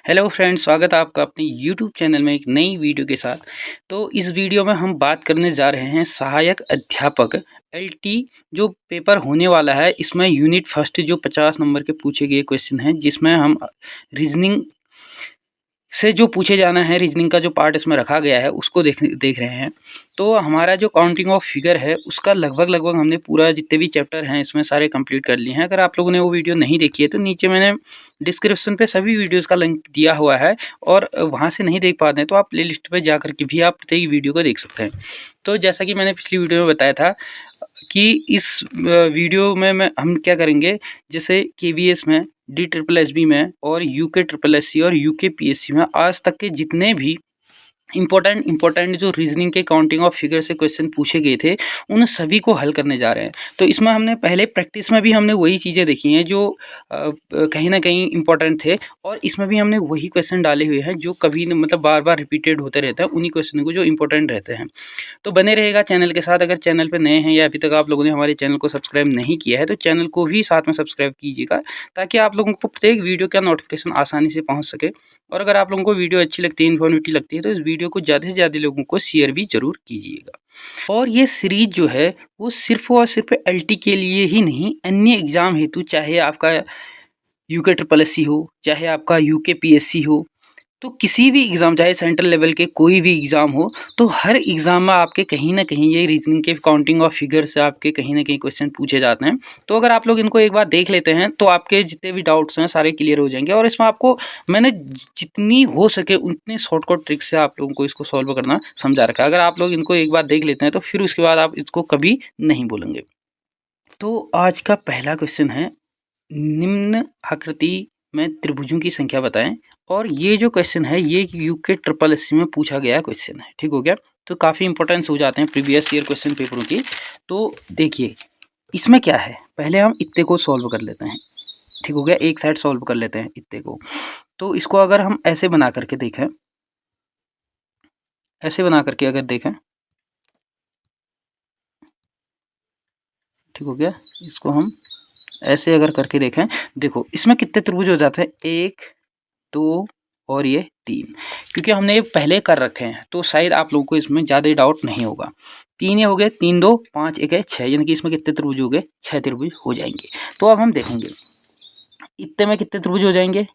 Hello friends, स्वागत है आपका अपने यूट्यूब चैनल में एक नई वीडियो के साथ। तो इस वीडियो में हम बात करने जा रहे हैं सहायक अध्यापक एलटी जो पेपर होने वाला है। इसमें यूनिट फर्स्ट जो 50 नंबर के पूछे गए क्वेश्चन हैं, जिसमें हम रीजनिंग से जो पूछे जाना है, रीजनिंग का जो पार्ट इसमें रखा गया है उसको देख रहे हैं। तो हमारा जो काउंटिंग ऑफ फिगर है उसका लगभग हमने पूरा जितने भी चैप्टर हैं इसमें सारे कंप्लीट कर लिए हैं। अगर आप लोगों ने वो वीडियो नहीं देखी है तो नीचे मैंने डिस्क्रिप्शन पे सभी वीडियोस का लिंक दिया हुआ है, और वहाँ से नहीं देख पाते हैं तो आप प्ले लिस्ट पर जा कर के भी आप प्रत्येक वीडियो को देख सकते हैं। तो जैसा कि मैंने पिछली वीडियो में बताया था कि इस वीडियो में हम क्या करेंगे, जैसे केवीएस में, डी ट्रिपल एस बी में और यूके ट्रिपल एस सी और यूके पीएससी में आज तक के जितने भी इम्पोर्टेंट जो रीजनिंग के काउंटिंग ऑफ फिगर से क्वेश्चन पूछे गए थे उन सभी को हल करने जा रहे हैं। तो इसमें हमने पहले प्रैक्टिस में भी हमने वही चीज़ें देखी हैं जो कहीं ना कहीं इम्पोर्टेंट थे, और इसमें भी हमने वही क्वेश्चन डाले हुए हैं जो कभी मतलब बार बार रिपीटेड होते रहते हैं, उन्हीं क्वेश्चन को जो इम्पोर्टेंट रहते हैं। तो बने रहेगा चैनल के साथ। अगर चैनल पर नए हैं या अभी तक आप लोगों ने हमारे चैनल को सब्सक्राइब नहीं किया है तो चैनल को भी साथ में सब्सक्राइब कीजिएगा, ताकि आप लोगों को प्रत्येक वीडियो का नोटिफिकेशन आसानी से पहुंच सके। और अगर आप लोगों को वीडियो अच्छी लगती है, इन्फॉर्मेटिव लगती है, तो इस वीडियो को ज़्यादा से ज़्यादा लोगों को शेयर भी ज़रूर कीजिएगा। और ये सीरीज जो है वो सिर्फ और सिर्फ एलटी के लिए ही नहीं, अन्य एग्ज़ाम हेतु, चाहे आपका यूके ट्रिपल एससी हो, चाहे आपका यूके पीएससी हो, तो किसी भी एग्ज़ाम, चाहे सेंट्रल लेवल के कोई भी एग्ज़ाम हो, तो हर एग्ज़ाम में आपके कहीं ना कहीं ये रीजनिंग के काउंटिंग ऑफ फिगर से आपके कहीं ना कहीं क्वेश्चन पूछे जाते हैं। तो अगर आप लोग इनको एक बार देख लेते हैं तो आपके जितने भी डाउट्स हैं सारे क्लियर हो जाएंगे। और इसमें आपको मैंने जितनी हो सके उतनी शॉर्टकट ट्रिक से आप लोगों को इसको सॉल्व करना समझा रखा है। अगर आप लोग इनको एक बार देख लेते हैं तो फिर उसके बाद आप इसको कभी नहीं बोलेंगे। तो आज का पहला क्वेश्चन है, निम्न आकृति में त्रिभुजों की संख्या बताएं। और ये जो क्वेश्चन है ये यूके ट्रिपल एससी में पूछा गया क्वेश्चन है, ठीक हो गया। तो काफ़ी इंपॉर्टेंस हो जाते हैं प्रीवियस ईयर क्वेश्चन पेपरों की। तो देखिए इसमें क्या है, पहले हम इत्ते को सॉल्व कर लेते हैं, ठीक हो गया। एक साइड सॉल्व कर लेते हैं इत्ते को। तो इसको अगर हम ऐसे बना करके देखें, ऐसे बना करके अगर देखें, ठीक हो गया। इसको हम ऐसे अगर करके देखें, देखो इसमें कितने त्रिभुज हो जाते हैं, 1 2 और ये 3। क्योंकि हमने ये पहले कर रखे हैं तो शायद आप लोगों को इसमें ज़्यादा डाउट नहीं होगा। 3 ये हो गए, 3 2 5 1 है 6, यानी कि इसमें कितने त्रिभुज हो गए, 6 त्रिभुज हो जाएंगे। तो अब हम देखेंगे इतने में कितने त्रिभुज हो जाएंगे,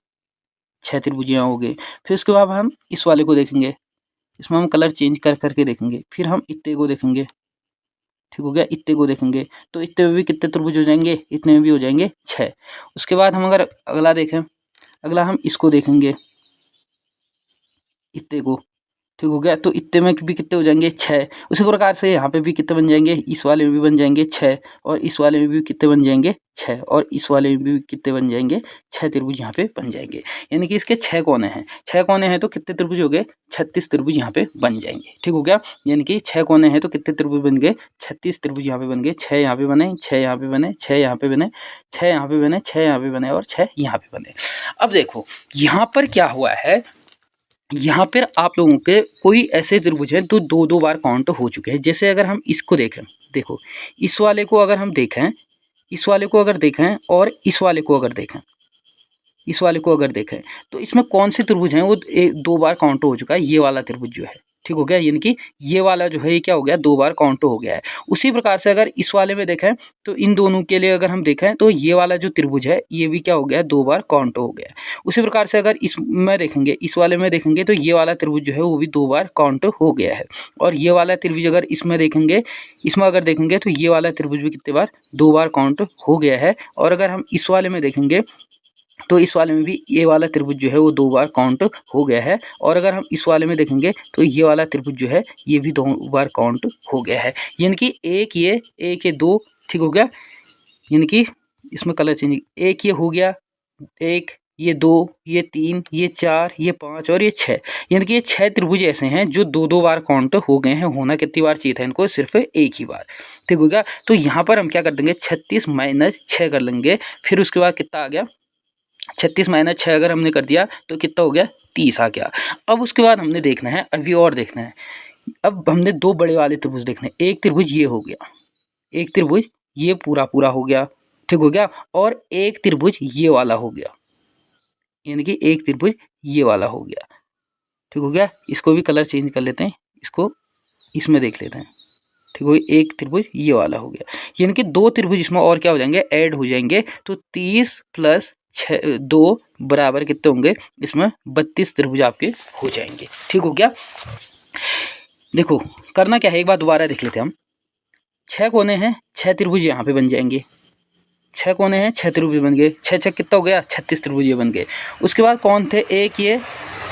6 त्रिभुज यहाँ हो गए। फिर उसके बाद हम इस वाले को देखेंगे, इसमें हम कलर चेंज कर करके देखेंगे। फिर हम इतने को देखेंगे, ठीक हो गया। इतने को देखेंगे तो इतने में भी कितने त्रिभुज हो जाएंगे, इतने में भी हो जाएंगे 6। उसके बाद हम अगर अगला देखें, अगला हम इसको देखेंगे, इतने को, ठीक हो गया। तो इतने में भी कितने हो जाएंगे, 6। उसी प्रकार से यहाँ पे भी कितने बन जाएंगे, इस वाले में भी बन जाएंगे 6, और इस वाले में भी कितने बन जाएंगे 6, और इस वाले में भी कितने बन जाएंगे, 6 त्रिभुज यहाँ पे बन जाएंगे। यानी कि इसके 6 कोने हैं, 6 कोने हैं तो कितने त्रिभुज हो गए, 36 त्रिभुज यहाँ पे बन जाएंगे, ठीक हो गया। यानी कि 6 कोने हैं तो कितने त्रिभुज बन गए, 36 त्रिभुज यहाँ पे बन गए। 6 यहाँ पे बने, 6 यहाँ पे बने, 6 यहाँ पे बने, 6 यहाँ पे बने, 6 यहाँ पे बने और 6 यहाँ पे बने। अब देखो यहाँ पर क्या हुआ है, यहाँ पर आप लोगों के कोई ऐसे त्रिभुज हैं तो 2 बार काउंट हो चुके हैं। जैसे अगर हम इसको देखें, देखो इस वाले को अगर हम देखें, इस वाले को अगर देखें और इस वाले को अगर देखें, इस वाले को अगर देखें, तो इसमें कौन से त्रिभुज हैं वो 2 बार काउंट हो चुका है, ये वाला त्रिभुज जो है, ठीक हो गया। यानी कि ये वाला जो है ये क्या हो गया, 2 बार काउंट हो गया है। उसी प्रकार से अगर इस वाले में देखें तो इन दोनों के लिए अगर हम देखें तो ये वाला जो त्रिभुज है ये भी क्या हो गया, 2 बार काउंट हो गया है। उसी प्रकार से अगर इसमें देखेंगे, इस वाले में देखेंगे तो ये वाला त्रिभुज जो है वो भी 2 बार काउंट हो गया है। और ये वाला त्रिभुज अगर इसमें देखेंगे, इसमें अगर देखेंगे तो ये वाला त्रिभुज भी कितने बार, 2 बार काउंट हो गया है। और अगर हम इस वाले में देखेंगे तो इस वाले में भी ये वाला त्रिभुज जो है वो 2 बार काउंट हो गया है। और अगर हम इस वाले में देखेंगे तो ये वाला त्रिभुज जो है ये भी 2 बार काउंट हो गया है। यानी कि एक ये 2, ठीक हो गया। यानी कि इसमें कलर चेंज, एक ये हो गया, एक ये 2, ये 3, ये 4, ये 5 और ये 6। यानी कि ये 6 त्रिभुज ऐसे हैं जो 2 बार काउंट हो गए हैं। होना कितनी बार चाहिए था इनको, सिर्फ एक ही बार, ठीक हो गया। तो यहाँ पर हम क्या कर देंगे, 36 माइनस 6 कर लेंगे। फिर उसके बाद कितना आ गया, 36 माइनस 6 अगर हमने कर दिया तो कितना हो गया, 30 आ गया। अब उसके बाद हमने देखना है, अभी और देखना है। अब हमने 2 बड़े वाले त्रिभुज देखने, एक त्रिभुज ये हो गया, एक त्रिभुज ये पूरा हो गया, ठीक हो गया। और एक त्रिभुज ये वाला हो गया, यानी कि एक त्रिभुज ये वाला हो गया, ठीक हो गया। इसको भी कलर चेंज कर लेते हैं, इसको इसमें देख लेते हैं, ठीक हो। एक त्रिभुज ये वाला हो गया, यानी कि 2 त्रिभुज इसमें और क्या हो जाएंगे, ऐड हो जाएंगे। तो 30 प्लस 2 बराबर कितने होंगे, इसमें 32 त्रिभुज आपके हो जाएंगे, ठीक हो गया। देखो करना क्या है, एक बार दोबारा देख लेते हैं हम। 6 कोने हैं, 6 त्रिभुज यहाँ पे बन जाएंगे, 6 कोने हैं, 6 त्रिभुज बन गए, 6 6 कितना हो गया, 36 त्रिभुज ये बन गए। उसके बाद कौन थे, एक ये,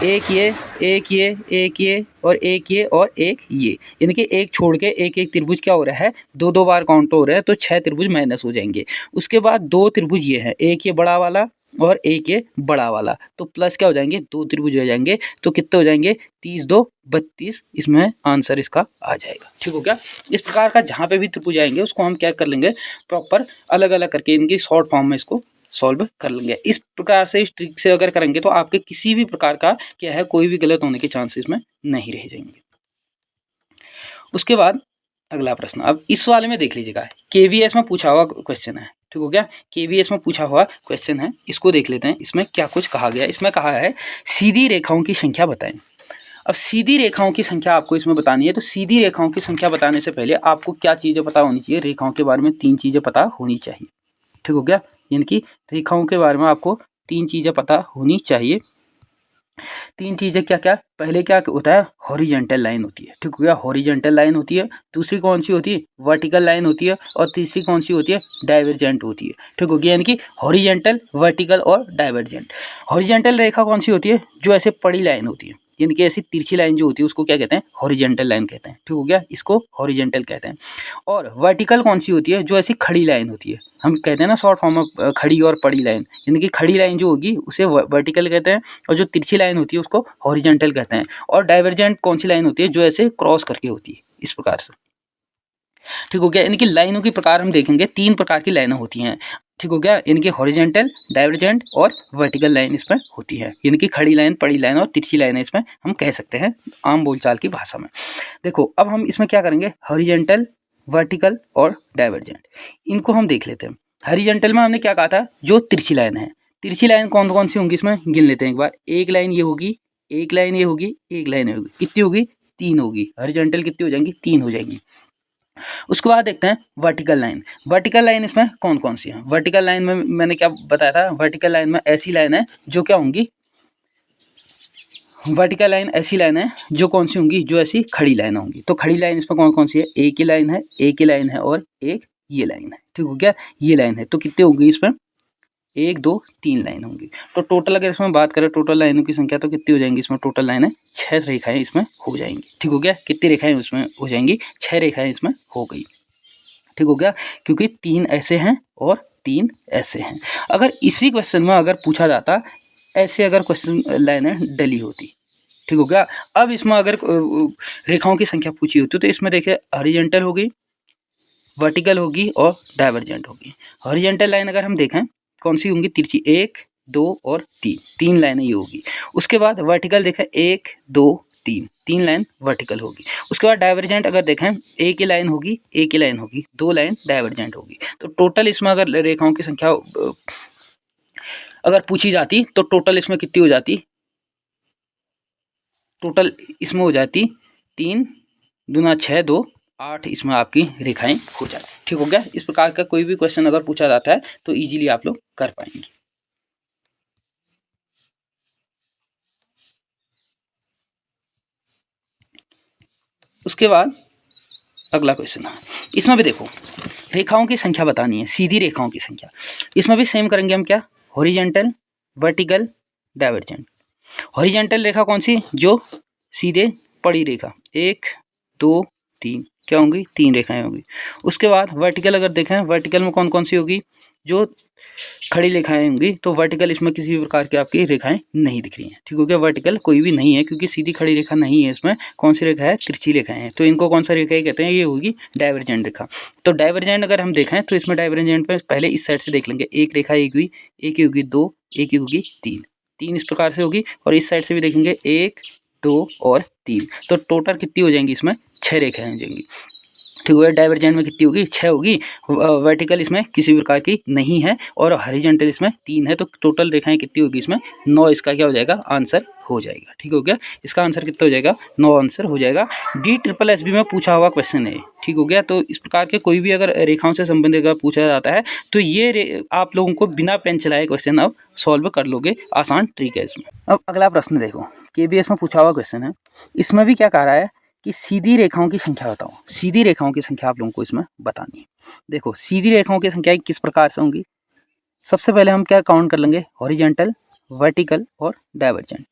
एक ये, एक ये, एक ये और एक ये और एक ये, यानी कि एक छोड़ के एक एक त्रिभुज क्या हो रहा है, 2 बार काउंट हो रहा है, तो 6 त्रिभुज माइनस हो जाएंगे। उसके बाद 2 त्रिभुज ये हैं, एक ये बड़ा वाला और एक ये बड़ा वाला, तो प्लस क्या हो जाएंगे, 2 त्रिभुज हो जाएंगे। तो कितने हो जाएंगे, 30 2 32, इसमें आंसर इसका आ जाएगा, ठीक हो गया। इस प्रकार का जहाँ पे भी त्रिभुज आएंगे उसको हम क्या कर लेंगे, प्रॉपर अलग अलग करके इनकी शॉर्ट फॉर्म में इसको सॉल्व कर लेंगे। इस प्रकार से, इस ट्रिक से अगर करेंगे तो आपके किसी भी प्रकार का क्या है, कोई भी गलत होने के चांसेस में नहीं रह जाएंगे। उसके बाद अगला प्रश्न, अब इस वाले में देख लीजिएगा, केवीएस में पूछा हुआ क्वेश्चन है, ठीक हो गया। केवीएस में पूछा हुआ क्वेश्चन है, इसको देख लेते हैं। इसमें क्या कुछ कहा गया, इसमें कहा है सीधी रेखाओं की संख्या बताएं। अब सीधी रेखाओं की संख्या आपको इसमें बतानी है, तो सीधी रेखाओं की संख्या बताने से पहले आपको क्या चीज़ें पता होनी चाहिए, रेखाओं के बारे में 3 चीज़ें पता होनी चाहिए, ठीक हो गया। यानी कि रेखाओं के बारे में आपको 3 चीज़ें पता होनी चाहिए। 3 चीज़ें क्या क्या, पहले क्या होता है, हॉरिजेंटल लाइन होती है, ठीक हो गया, हॉरिजेंटल लाइन होती है। दूसरी कौन सी होती है, वर्टिकल लाइन होती है। और तीसरी कौन सी होती है, डाइवर्जेंट होती है, ठीक हो गया। यानी कि हॉरिजेंटल, वर्टिकल और डाइवर्जेंट। हॉरिजेंटल रेखा कौन सी होती है, जो ऐसे पड़ी लाइन होती है, यानी कि ऐसी तिरछी लाइन जो होती है उसको क्या कहते हैं, हॉरिजेंटल लाइन कहते हैं, ठीक हो गया, इसको हॉरिजेंटल कहते हैं। और वर्टिकल कौन सी होती है, जो ऐसी खड़ी लाइन होती है, हम कहते हैं ना शॉर्ट फॉर्म में खड़ी और पड़ी लाइन, यानी कि खड़ी लाइन जो होगी उसे वर्टिकल कहते हैं, और जो तिरछी लाइन होती है उसको हॉरिजेंटल कहते हैं। और डाइवर्जेंट कौन सी लाइन होती है, जो ऐसे क्रॉस करके होती है, इस प्रकार से, ठीक हो गया। यानी कि लाइनों के प्रकार हम देखेंगे, 3 प्रकार की लाइनें होती हैं, ठीक हो गया। यानी कि हॉरिजेंटल, डाइवर्जेंट और वर्टिकल लाइन इसमें होती है, यानी कि खड़ी लाइन, पड़ी लाइन और तिरछी लाइन इसमें हम कह सकते हैं आम बोलचाल की भाषा में। देखो अब हम इसमें क्या करेंगे, हॉरिजेंटल, वर्टिकल और डाइवर्जेंट, इनको हम देख लेते हैं। हॉरिजेंटल में हमने क्या कहा था, जो तिरछी लाइन है, तिरछी लाइन कौन कौन सी होंगी इसमें गिन लेते हैं एक बार। एक लाइन ये होगी, एक लाइन ये होगी, एक लाइन ये होगी, कितनी होगी, 3 होगी। हॉरिजेंटल कितनी हो जाएंगी, 3 हो जाएंगी। उसके बाद देखते हैं वर्टिकल लाइन। वर्टिकल लाइन इसमें कौन कौन सी है, वर्टिकल लाइन में मैंने क्या बताया था, वर्टिकल लाइन में ऐसी लाइन है जो क्या होंगी, वर्टिकल लाइन ऐसी लाइन है जो कौन सी होंगी, जो ऐसी खड़ी लाइन होंगी। तो खड़ी लाइन इसमें कौन कौन सी है, एक ही लाइन है, एक ही लाइन है और एक ये लाइन है, ठीक हो गया, ये लाइन है। तो कितने होंगी इसमें, 1 2 3 लाइन होंगी। तो टोटल अगर इसमें बात करें टोटल लाइनों की संख्या, तो कितनी हो जाएंगी इसमें, टोटल लाइनें 6 रेखाएं इसमें हो जाएंगी, ठीक हो गया। कितनी रेखाएं उसमें हो जाएंगी, 6 रेखाएं इसमें हो गई, ठीक हो गया, क्योंकि 3 ऐसे हैं और 3 ऐसे हैं। अगर इसी क्वेश्चन में अगर पूछा जाता ऐसे, अगर क्वेश्चन लाइनें डली होती, ठीक हो गया। अब इसमें अगर रेखाओं की संख्या पूछी होती तो इसमें देखिए हॉरिजॉन्टल होगी, वर्टिकल होगी और डाइवर्जेंट होगी। हॉरिजॉन्टल लाइन अगर हम देखें कौन सी होंगी, तिरछी, 1 2 और 3 लाइनें ये होगी। उसके बाद वर्टिकल देखें 1 2 3 लाइन वर्टिकल होगी। उसके बाद डाइवर्जेंट अगर देखें, एक ही लाइन होगी, एक ही लाइन होगी, 2 लाइन डाइवर्जेंट होगी। तो टोटल इसमें अगर रेखाओं की संख्या अगर पूछी जाती तो टोटल इसमें कितनी हो जाती, टोटल इसमें हो जाती 3 दूना 6 2 8, इसमें आपकी रेखाएं हो जाती, ठीक हो गया। इस प्रकार का कोई भी क्वेश्चन अगर पूछा जाता है तो इजीली आप लोग कर पाएंगे। उसके बाद अगला क्वेश्चन है, इसमें भी देखो रेखाओं की संख्या बतानी है, सीधी रेखाओं की संख्या। इसमें भी सेम करेंगे हम, क्या, हॉरिजॉन्टल, वर्टिकल, डाइवर्जेंट। हॉरिजॉन्टल रेखा कौन सी, जो सीधे पड़ी रेखा, 1 2 3 क्या होंगी, 3 रेखाएं होंगी। उसके बाद वर्टिकल अगर देखें, वर्टिकल में कौन कौन सी होगी, जो खड़ी रेखाएं होंगी। तो वर्टिकल इसमें किसी भी प्रकार की आपकी रेखाएं नहीं दिख रही हैं, ठीक हो गया। वर्टिकल कोई भी नहीं है क्योंकि सीधी खड़ी रेखा नहीं है इसमें। कौन सी रेखा है, तिरछी रेखाएं हैं, तो इनको कौन सा रेखा कहते हैं, ये होगी डाइवर्जेंट रेखा। तो डाइवर्जेंट अगर हम देखें तो इसमें डाइवर्जेंट में पहले इस साइड से देख लेंगे, एक रेखा एक हुई, एक ही होगी 2, एक ही होगी 3 इस प्रकार से होगी। और इस साइड से भी देखेंगे 1 2 और 3, तो टोटल कितनी हो जाएंगी इसमें, 6 रेखाएं हो जाएंगी। ठीक है। डाइवर्जेंट में कितनी होगी, 6 होगी। वर्टिकल इसमें किसी प्रकार की नहीं है और हॉरिजॉन्टल इसमें 3 है, तो टोटल रेखाएं कितनी होगी इसमें 9। इसका क्या हो जाएगा, आंसर हो जाएगा। ठीक हो गया, इसका आंसर कितना हो जाएगा, 9 आंसर हो जाएगा। DSSB में पूछा हुआ क्वेश्चन है। ठीक हो गया, तो इस प्रकार के कोई भी अगर रेखाओं से संबंधित अगर पूछा जाता है तो ये आप लोगों को बिना पेन चलाए क्वेश्चन अब सॉल्व कर लोगे, आसान ट्रिक है इसमें। अब अगला प्रश्न देखो, KBS में पूछा हुआ क्वेश्चन है। इसमें भी क्या कह रहा है कि सीधी रेखाओं की संख्या बताओ। सीधी रेखाओं की संख्या आप लोगों को इसमें बतानी है। देखो सीधी रेखाओं की संख्या किस प्रकार से होंगी। सबसे पहले हम क्या काउंट कर लेंगे, हॉरिजॉन्टल, वर्टिकल और डाइवर्जेंट।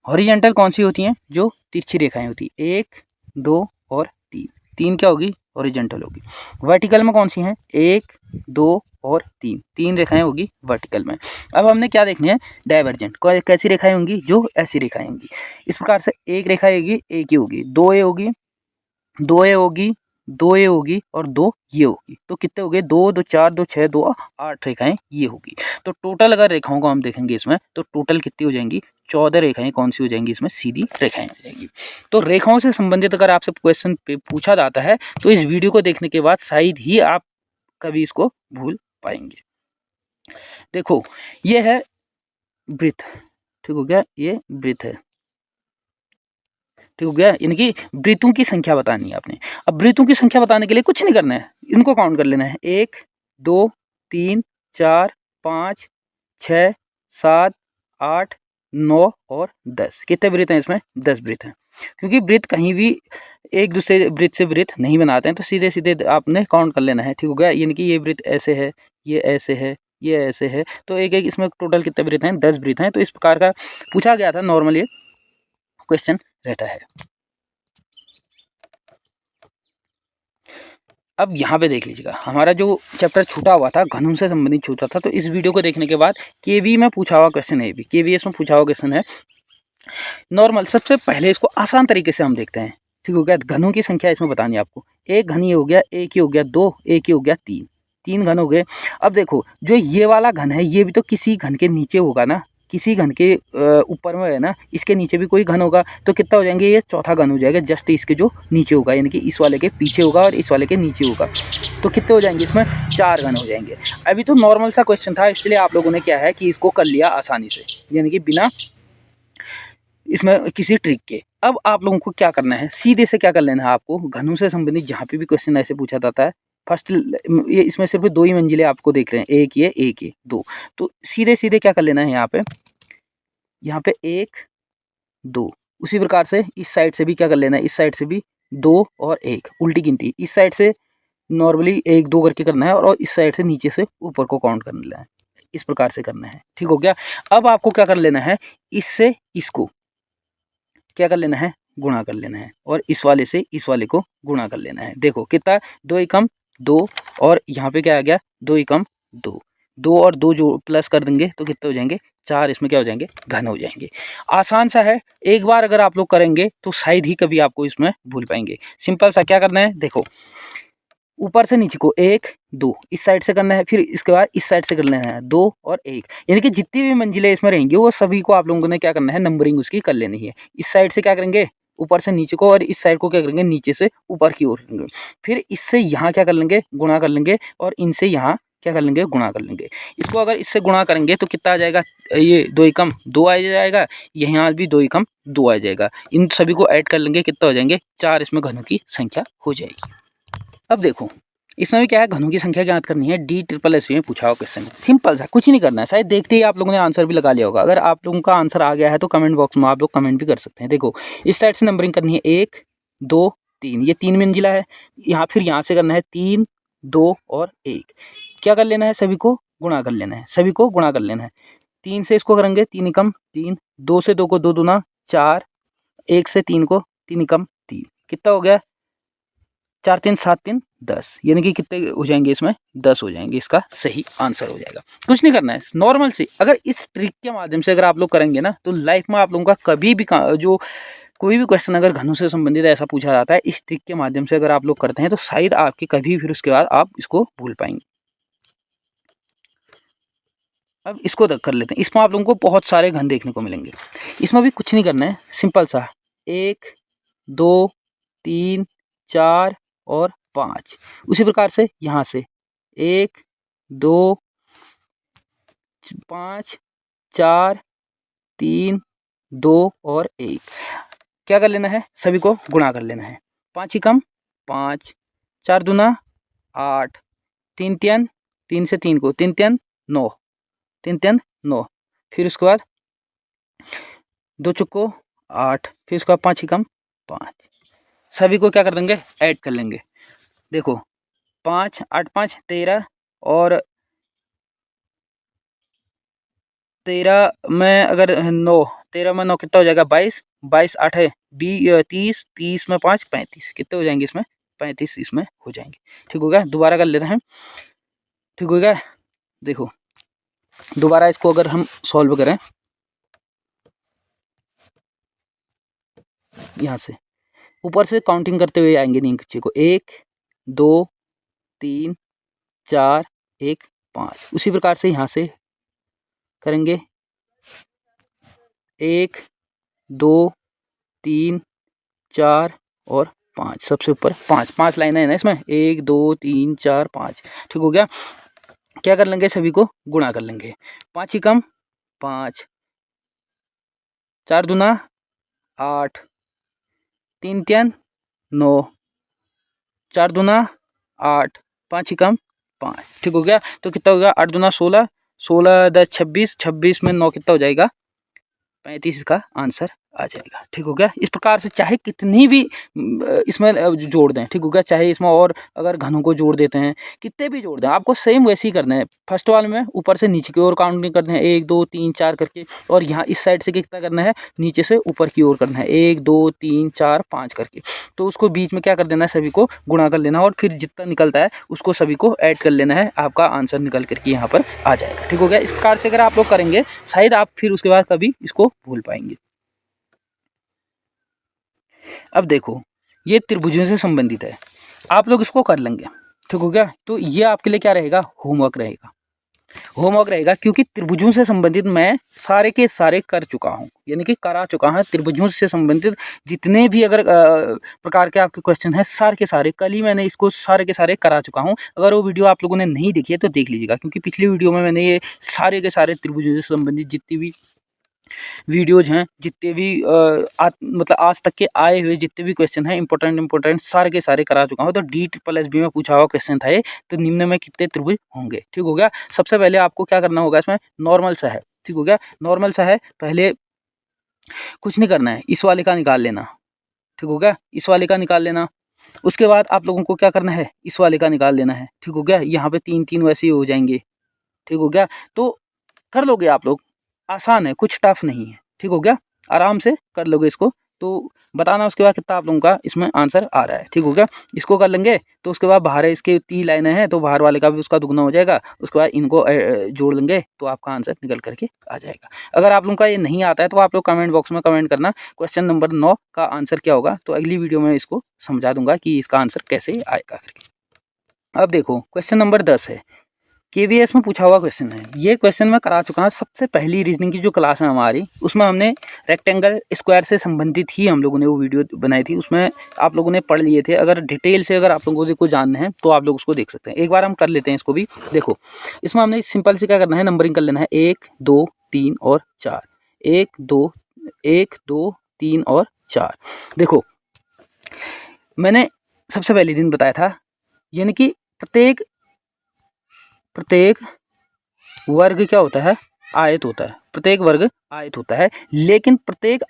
हॉरिजॉन्टल कौन सी होती हैं, जो तिरछी रेखाएं होती है, 1 2 और 3। 3 क्या होगी, हॉरिजॉन्टल होगी। वर्टिकल में कौन सी हैं, 1 2 और 3। 3 रेखाएं होगी वर्टिकल में। अब हमने क्या देखनी है, डाइवर्जेंट। कैसी रेखाएं होंगी, जो ऐसी रेखाएं होंगी। इस प्रकार से एक रेखा आएगी, एक ही होगी, 2A होगी, 2A होगी, 2A होगी और 2 ये होगी। तो कितने हो गए, 2 2 4 2 6 2 8 रेखाएं ये होगी। तो टोटल अगर रेखाओं को हम देखेंगे इसमें, तो टोटल कितनी हो जाएंगी, 14 रेखाएं कौन सी हो जाएंगी इसमें, सीधी रेखाएं हो जाएंगी। तो रेखाओं से संबंधित अगर आपसे क्वेश्चन पूछा जाता है तो इस वीडियो को देखने के बाद शायद ही आप कभी इसको भूल पाएंगे। देखो ये है वृत्त, ठीक हो गया, ये वृत्त है, ठीक हो गया। इनकी वृत्तों की संख्या बतानी है आपने। अब वृत्तों की संख्या बताने के लिए कुछ नहीं करना है, इनको काउंट कर लेना है, 1 2 3 4 5 6 7 8 9 और 10। कितने वृत्त हैं इसमें, 10 वृत्त हैं। क्योंकि वृत्त कहीं भी एक दूसरे वृत्त से वृत्त नहीं बनाते हैं, तो सीधे सीधे आपने काउंट कर लेना है। ठीक हो गया, यानी कि ये वृत्त ऐसे है, ये ऐसे है, ये ऐसे है, तो एक एक इसमें टोटल कितने वृत्त हैं, 10 वृत्त हैं। तो इस प्रकार का पूछा गया था, नॉर्मली क्वेश्चन रहता है। अब यहाँ पे देख लीजिएगा, हमारा जो चैप्टर छूटा हुआ था घनों से संबंधित छूटा था, तो इस वीडियो को देखने के बाद केवी में पूछा हुआ क्वेश्चन है, KVS में पूछा हुआ क्वेश्चन है नॉर्मल। सबसे पहले इसको आसान तरीके से हम देखते हैं। ठीक हो गया, घनों की संख्या इसमें बतानी है आपको। एक घन ये हो गया, एक ही हो गया 2, एक ही हो गया 3, 3 घन हो गए। अब देखो जो ये वाला घन है, ये भी तो किसी घन के नीचे होगा ना, किसी घन के ऊपर में है ना, इसके नीचे भी कोई घन होगा, तो कितना हो जाएंगे, ये चौथा घन हो जाएगा, जस्ट इसके जो नीचे होगा, यानी कि इस वाले के पीछे होगा और इस वाले के नीचे होगा। तो कितने हो जाएंगे, इसमें 4 घन हो जाएंगे। अभी तो नॉर्मल सा क्वेश्चन था, इसलिए आप लोगों ने क्या है कि इसको कर लिया आसानी से, यानी कि बिना इसमें किसी ट्रिक के। अब आप लोगों को क्या करना है, सीधे से क्या कर लेना है आपको, घनों से संबंधित जहाँ पे भी क्वेश्चन ऐसे पूछा जाता है, फर्स्ट ये इसमें सिर्फ 2 ही मंजिलें आपको देख रहे हैं, एक ये 2। तो सीधे सीधे क्या कर लेना है, यहाँ पे 1 2। उसी प्रकार से इस साइड से भी क्या कर लेना है, इस साइड से भी 2 और 1, उल्टी गिनती। इस साइड से नॉर्मली 1 2 करके करना है और इस साइड से नीचे से ऊपर को काउंट कर लेना है, इस प्रकार से करना है। ठीक हो गया। अब आपको क्या कर लेना है, इससे इसको क्या कर लेना है, गुणा कर लेना है, और इस वाले से इस वाले को गुणा कर लेना है। देखो कितना, 2 एकम 2 और यहाँ पे क्या आ गया, 2 एकम 2, 2 और 2 जो प्लस कर देंगे तो कितने हो जाएंगे, 4। इसमें क्या हो जाएंगे, घन हो जाएंगे। आसान सा है, एक बार अगर आप लोग करेंगे तो शायद ही कभी आपको इसमें भूल पाएंगे। सिंपल सा क्या करना है, देखो ऊपर से नीचे को 1 2 इस साइड से करना है, फिर इसके बाद इस साइड से कर लेना है 2 और 1, यानी कि जितनी भी मंजिलें इसमें रहेंगी वो सभी को आप लोगों ने क्या करना है, नंबरिंग उसकी कर लेनी है। इस साइड से क्या करेंगे, ऊपर से नीचे को, और इस साइड को क्या करेंगे, नीचे से ऊपर की ओर करेंगे। फिर इससे यहाँ क्या कर लेंगे, गुणा कर लेंगे, और इनसे यहाँ क्या कर लेंगे, गुणा कर लेंगे। इसको अगर इससे गुणा करेंगे तो कितना आ जाएगा, ये 2 एकम 2 आ जाएगा, यहाँ भी 2 एकम 2 आ जाएगा। इन सभी को ऐड कर लेंगे, कितना हो जाएंगे, 4। इसमें घनों की संख्या हो जाएगी। अब देखो इसमें भी क्या है, घनों की संख्या ज्ञात करनी है। DSSB में पूछा हुआ क्वेश्चन है, सिंपल सा, कुछ नहीं करना है। शायद देखते ही आप लोगों ने आंसर भी लगा लिया होगा। अगर आप लोगों का आंसर आ गया है तो कमेंट बॉक्स में आप लोग कमेंट भी कर सकते हैं। देखो इस साइड से नंबरिंग करनी है 1 2 3, ये 3 मंजिला है। यहाँ फिर यहाँ से करना है 3 2 और 1, क्या कर लेना है, सभी को गुणा कर लेना है, सभी को गुणा कर लेना है। 3 से इसको करेंगे 3 एकम 3, 2 से 2 को 2 दूना 4, 1 से 3 को 3 एकम 3, कितना हो गया, 4 3 7 3 10, यानी कि कितने हो जाएंगे, इसमें 10 हो जाएंगे। इसका सही आंसर हो जाएगा। कुछ नहीं करना है, नॉर्मल से अगर इस ट्रिक के माध्यम से अगर आप लोग करेंगे ना, तो लाइफ में आप लोगों का कभी भी जो कोई भी क्वेश्चन अगर घनों से संबंधित ऐसा पूछा जाता है, इस ट्रिक के माध्यम से अगर आप लोग करते हैं तो शायद आपके कभी फिर उसके बाद आप इसको भूल पाएंगे। अब इसको कर लेते हैं। इसमें आप लोगों को बहुत सारे घन देखने को मिलेंगे। इसमें भी कुछ नहीं करना है, सिंपल सा 1 2 3 4 और 5। उसी प्रकार से यहाँ से 1 2 5 4 3 2 और 1। क्या कर लेना है, सभी को गुणा कर लेना है। 5 एकम 5, 4 दूना 8, 3 तियन 3 से 3 को 3 तियन 9, 3 तियन 9। फिर उसके बाद 2 चुको 8, फिर उसके बाद 5 एकम 5। सभी को क्या कर देंगे, ऐड कर लेंगे। देखो 5 8 5 13 और 13 में अगर 9, 13 में 9 कितना हो जाएगा 22, 22 8 है 30, 30 में 5 35, कितने हो जाएंगे इसमें 35 इसमें हो जाएंगे। ठीक हो गया, दोबारा कर लेते हैं। ठीक हो गया, देखो दोबारा इसको अगर हम सॉल्व करें यहाँ से ऊपर से काउंटिंग करते हुए आएंगे नीचे को 1 2 3 4 1 5। उसी प्रकार से यहाँ से करेंगे 1 2 3 4 और 5। सबसे ऊपर 5 लाइनें है ना इसमें, 1 2 3 4 5। ठीक हो गया, क्या कर लेंगे, सभी को गुणा कर लेंगे। 5 एकम 5, 4 दूना 8, 3 तियन 9, 4 दूना 8, 5 एकम 5। ठीक हो गया, तो कितना हो गया 8 दूना 16, 16 10 26, 26 में 9 कितना हो जाएगा 35, इसका आंसर आ जाएगा। ठीक हो गया, इस प्रकार से चाहे कितनी भी इसमें जोड़ दें, ठीक हो गया, चाहे इसमें और अगर घनों को जोड़ देते हैं, कितने भी जोड़ दें, आपको सेम वैसे ही करना है। फर्स्ट वाले में ऊपर से नीचे की ओर काउंटिंग करना है 1 2 3 4 करके, और यहाँ इस साइड से कितना करना है, नीचे से ऊपर की ओर करना है 1 2 3 4 5 करके। तो उसको बीच में क्या कर देना है, सभी को गुणा कर लेना, और फिर जितना निकलता है उसको सभी को ऐड कर लेना है, आपका आंसर निकल करके यहाँ पर आ जाएगा। ठीक हो गया, इस प्रकार से अगर आप लोग करेंगे शायद आप फिर उसके बाद कभी इसको भूल पाएंगे। अब देखो ये त्रिभुजों से संबंधित है, आप लोग इसको कर लेंगे। ठीक हो गया, तो ये आपके लिए क्या रहेगा, होमवर्क रहेगा। होमवर्क रहेगा क्योंकि त्रिभुजों से संबंधित मैं सारे के सारे कर चुका हूँ, यानी कि करा चुका हूँ। त्रिभुजों से संबंधित जितने भी अगर प्रकार के आपके क्वेश्चन हैं, सारे के सारे कल ही मैंने इसको सारे के सारे करा चुका हूँ। अगर वो वीडियो आप लोगों ने नहीं देखी है तो देख लीजिएगा, क्योंकि पिछली वीडियो में मैंने ये सारे के सारे त्रिभुजों से संबंधित जितनी भी वीडियोज हैं, जितने भी मतलब आज तक के आए हुए जितने भी क्वेश्चन हैं इंपॉर्टेंट सारे के सारे करा चुका हूँ। तो DSSB में पूछा हुआ क्वेश्चन था ये, तो निम्न में कितने त्रिभुज होंगे। ठीक हो गया, सबसे पहले आपको क्या करना होगा, इसमें नॉर्मल सा है। ठीक हो गया, नॉर्मल सा है, पहले कुछ नहीं करना है, इस वाले का निकाल लेना। ठीक हो गया, इस वाले का निकाल लेना। उसके बाद आप लोगों को क्या करना है, इस वाले का निकाल लेना है। ठीक हो गया, यहाँ पे 3 3 वैसे ही हो जाएंगे। ठीक हो गया, तो कर लोगे आप लोग, आसान है, कुछ टफ नहीं है। ठीक हो गया, आराम से कर लोगे इसको, तो बताना उसके बाद कितना आप लोगों का इसमें आंसर आ रहा है। ठीक हो गया, इसको कर लेंगे तो उसके बाद बाहर इसके 3 लाइनें हैं, तो बाहर वाले का भी उसका दुगना हो जाएगा। उसके बाद इनको जोड़ लेंगे तो आपका आंसर निकल करके आ जाएगा। अगर आप लोगों का ये नहीं आता है तो आप लोग कमेंट बॉक्स में कमेंट करना क्वेश्चन नंबर 9 का आंसर क्या होगा, तो अगली वीडियो में इसको समझा दूंगा कि इसका आंसर कैसे आएगा करके। अब देखो क्वेश्चन नंबर 10 है, KVS में पूछा हुआ क्वेश्चन है। ये क्वेश्चन मैं करा चुका हूँ, सबसे पहली रीजनिंग की जो क्लास है हमारी, उसमें हमने रेक्टेंगल स्क्वायर से संबंधित ही हम लोगों ने वो वीडियो बनाई थी, उसमें आप लोगों ने पढ़ लिए थे। अगर डिटेल से अगर आप लोगों को जानना है तो आप लोग उसको देख सकते हैं। एक बार हम कर लेते हैं इसको भी। देखो इसमें हमने सिंपल से क्या करना है, नंबरिंग कर लेना है 1 2 3 और 4, 1 2 3 और 4। देखो मैंने सबसे पहले दिन बताया था, यानी कि प्रत्येक वर्ग क्या होता है, आयत होता है। प्रत्येक वर्ग आयत होता है, लेकिन प्रत्येक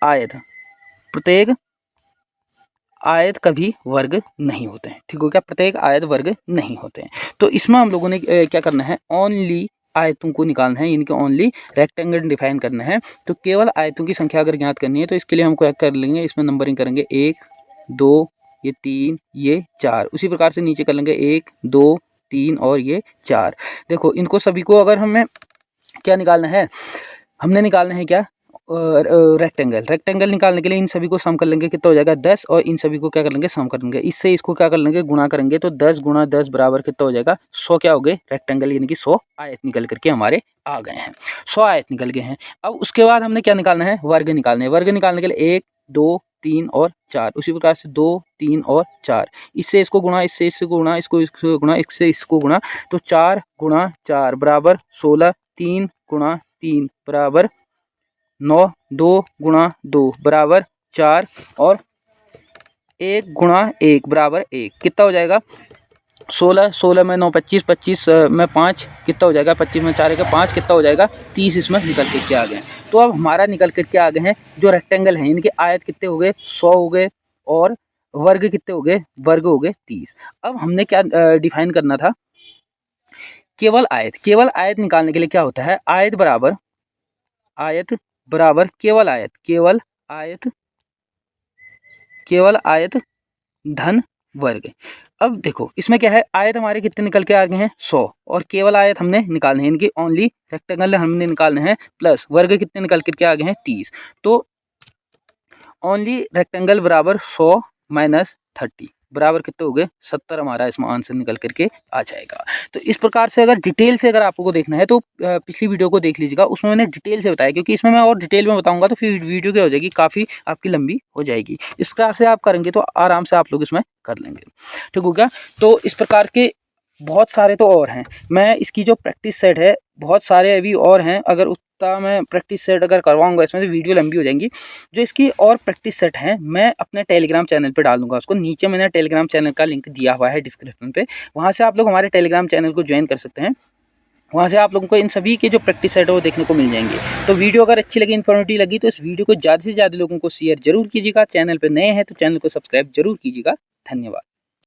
आयत कभी वर्ग नहीं होते हैं। ठीक हो गया, प्रत्येक आयत वर्ग नहीं होते हैं। तो इसमें हम लोगों ने क्या करना है, ओनली आयतों को निकालना है, इनके ओनली रेक्टेंगल डिफाइन करना है। तो केवल आयतों की संख्या अगर ज्ञात करनी है तो इसके लिए हम क्या कर लेंगे, इसमें नंबरिंग करेंगे 1 2 ये 3 ये 4। उसी प्रकार से नीचे कर लेंगे 1 2 3 और ये 4। देखो इनको सभी को अगर हमें क्या निकालना है, हमने निकालना है क्या, रेक्टेंगल निकालने के लिए इन सभी को सम कर लेंगे, कितना हो जाएगा 10, और इन सभी को क्या कर लेंगे सम कर लेंगे, इससे इसको क्या कर लेंगे गुणा करेंगे, तो 10 गुणा 10 बराबर कितना हो जाएगा 100 क्या हो गए रेक्टेंगल, यानी कि 100 आयत निकल करके हमारे आ गए हैं, 100 आयत निकल गए हैं। अब उसके बाद हमने क्या निकालना है, वर्ग निकालने हैं। वर्ग निकालने के लिए 1 2 3 और 4, उसी प्रकार से 2 3 और 4, इससे इसको गुणा, इससे इससे गुणा, इसको इसको गुणा, इससे इसको गुणा, तो 4 गुणा 4 बराबर 16, 3 गुणा 3 बराबर 9, 2 गुणा 2 बराबर 4, और 1 गुणा 1 बराबर 1, कितना हो जाएगा 16, 16 में 9 25, 25 में 5 कितना हो जाएगा, 25 में 4 का 5 कितना हो जाएगा 30, इसमें निकल कर के आ गए। तो अब हमारा निकल कर के आ गए हैं जो रेक्टेंगल हैं, इनके आयत कितने हो गए 100 हो गए, और वर्ग कितने हो गए, वर्ग हो गए 30। अब हमने क्या डिफाइन करना था, केवल आयत। केवल आयत निकालने के लिए क्या होता है, आयत बराबर केवल आयत, केवल आयत धन वर्ग। अब देखो इसमें क्या है, आयत हमारे कितने निकल के आ गए हैं 100, और केवल आयत हमने निकालने हैं, इनकी ओनली रेक्टेंगल हमने निकालने हैं, प्लस वर्ग कितने निकल के आ गए हैं 30, तो ओनली रेक्टेंगल बराबर 100 माइनस 30 बराबर कितने हो गए 70, हमारा इसमें आंसर निकल करके आ जाएगा। तो इस प्रकार से अगर डिटेल से अगर आपको देखना है तो पिछली वीडियो को देख लीजिएगा, उसमें मैंने डिटेल से बताया, क्योंकि इसमें मैं और डिटेल में बताऊंगा तो फिर वीडियो क्या हो जाएगी, काफ़ी आपकी लंबी हो जाएगी। इस प्रकार से आप करेंगे तो आराम से आप लोग इसमें कर लेंगे, ठीक हो गया। तो इस प्रकार के बहुत सारे तो और हैं, मैं इसकी जो प्रैक्टिस सेट है बहुत सारे अभी और हैं, अगर उतना मैं प्रैक्टिस सेट अगर करवाऊंगा इसमें तो वीडियो लंबी हो जाएंगी। जो इसकी और प्रैक्टिस सेट हैं मैं अपने टेलीग्राम चैनल पे डाल दूंगा, उसको नीचे मैंने टेलीग्राम चैनल का लिंक दिया हुआ है डिस्क्रिप्शन पे, वहाँ से आप लोग हमारे टेलीग्राम चैनल को ज्वाइन कर सकते हैं, वहाँ से आप लोगों को इन सभी के जो प्रैक्टिस सेट है वो देखने को मिल जाएंगे। तो वीडियो अगर अच्छी लगी, इन्फॉर्मेटिव लगी, तो इस वीडियो को ज़्यादा से ज़्यादा लोगों को शेयर जरूर कीजिएगा। चैनल पर नए हैं तो चैनल को सब्सक्राइब जरूर कीजिएगा। धन्यवाद।